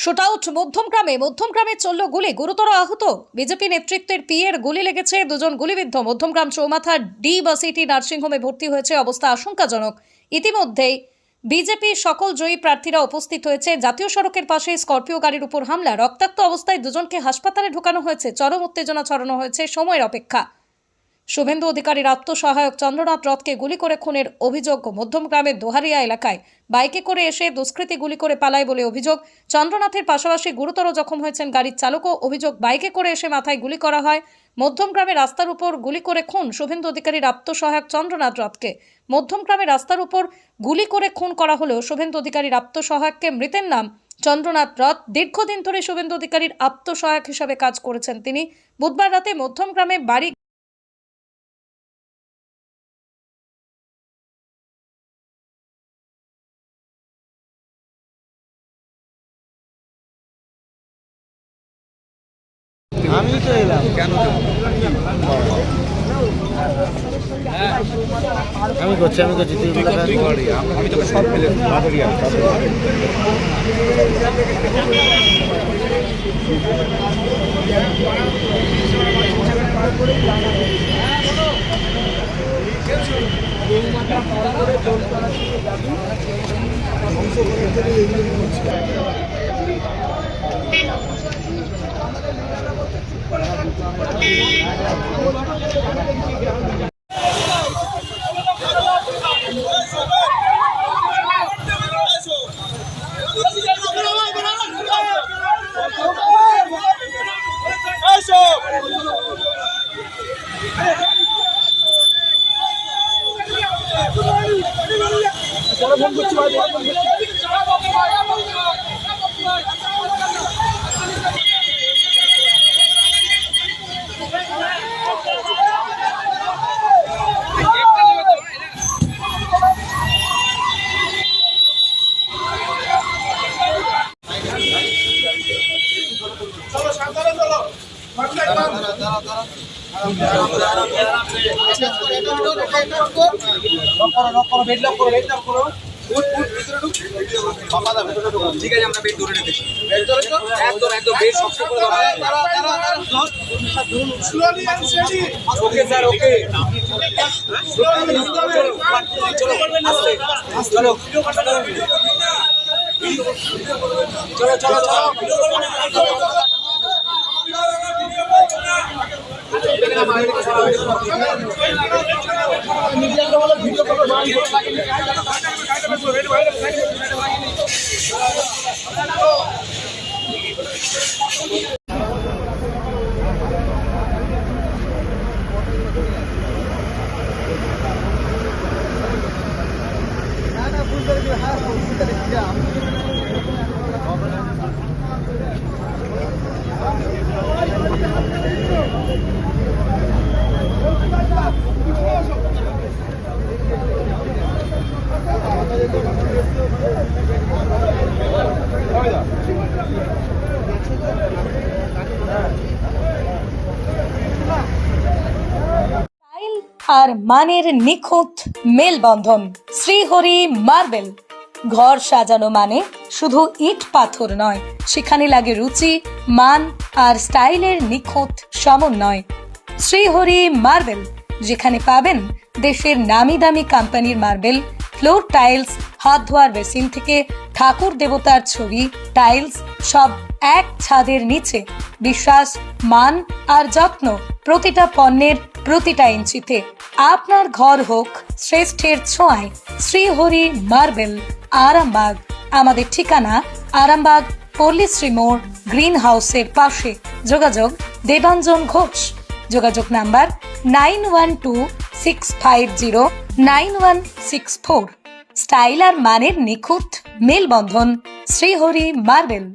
Shootout মধ্যমগ্রামে চলল গুলি, গুরুতর আহত বিজেপি নেতৃত্বের পিএর গুলি লেগেছে, দুজন গুলিবিদ্ধ। মধ্যমগ্রাম চৌমাথা ডি বা সিটি নার্সিংহোমে ভর্তি হয়েছে, অবস্থা আশঙ্কাজনক। ইতিমধ্যেই বিজেপি সকল জয়ী প্রার্থীরা উপস্থিত হয়েছে। জাতীয় সড়কের পাশে স্করপিও গাড়ির উপর হামলা, রক্তাক্ত অবস্থায় দুজনকে হাসপাতালে ঢোকানো হয়েছে। চরম উত্তেজনা ছড়ানো হয়েছে, সময়ের অপেক্ষা। শুভেন্দু অধিকারীর আত্মসহায়ক চন্দ্রনাথ রথকে গুলি করে খুনের অভিযোগ। মধ্যমগ্রামের দোহারিয়া এলাকায় বাইকে করে এসে দুষ্কৃতী গুলি করে পালায় বলে অভিযোগ। চন্দ্রনাথের পাশাপাশি গুরুতর জখম হয়েছেন গাড়ির চালকও। অভিযোগ, বাইকে করে এসে মাথায় গুলি করা হয়। মধ্যমগ্রামে রাস্তার উপর গুলি করে খুন শুভেন্দু অধিকারীর আত্মসহায়ক চন্দ্রনাথ রথকে। মধ্যমগ্রামে রাস্তার উপর গুলি করে খুন করা হলেও শুভেন্দু অধিকারীর আত্মসহায়ককে। মৃতের নাম চন্দ্রনাথ রথ। দীর্ঘদিন ধরে শুভেন্দু অধিকারীর আত্মসহায়ক হিসাবে কাজ করেছেন তিনি। বুধবার রাতে মধ্যমগ্রামে বাড়ি আমি তো এলাম কেন আমি করছি তুই আমি তোকে সব ফেলে ঠিক আছে, আমরা বেড ধরে নিতেছি। একদম বেড সবসময় ওকে স্যার, ওকে চলো চলো আর মানের নিখুঁত মেলবন্ধন। শ্রীহরি মার্বেল। ঘর সাজানো মানে শুধু ইট পাথর নয়, সেখানে লাগে রুচি, মান আর স্টাইলের নিখুঁত সমন্বয়। শ্রীহরি মার্বেল, যেখানে পাবেন দেশের নামি দামি কোম্পানির মার্বেল, ফ্লোর টাইলস, হাত ধোয়ার বেসিন থেকে ঠাকুর দেবতার ছবি, টাইলস সব এক ছাদের নিচে। বিশ্বাস, মান আর যত্ন প্রতিটা পণ্যের প্রতিটা ইঞ্চিতে। আপনার ঘর হোক শ্রেষ্ঠের ছোঁয়ায়। শ্রীহরি মার্বেল, আরামবাগ। আমাদের ঠিকানা আরামবাগ পল্লীশ্রী মোড়, গ্রিন হাউসের পাশে। যোগাযোগ দেবাঞ্জন ঘোষ। যোগাযোগ নাম্বার 9126509164। স্টাইল আর মানের নিখুঁত মেলবন্ধন। শ্রীহরি মার্বেল।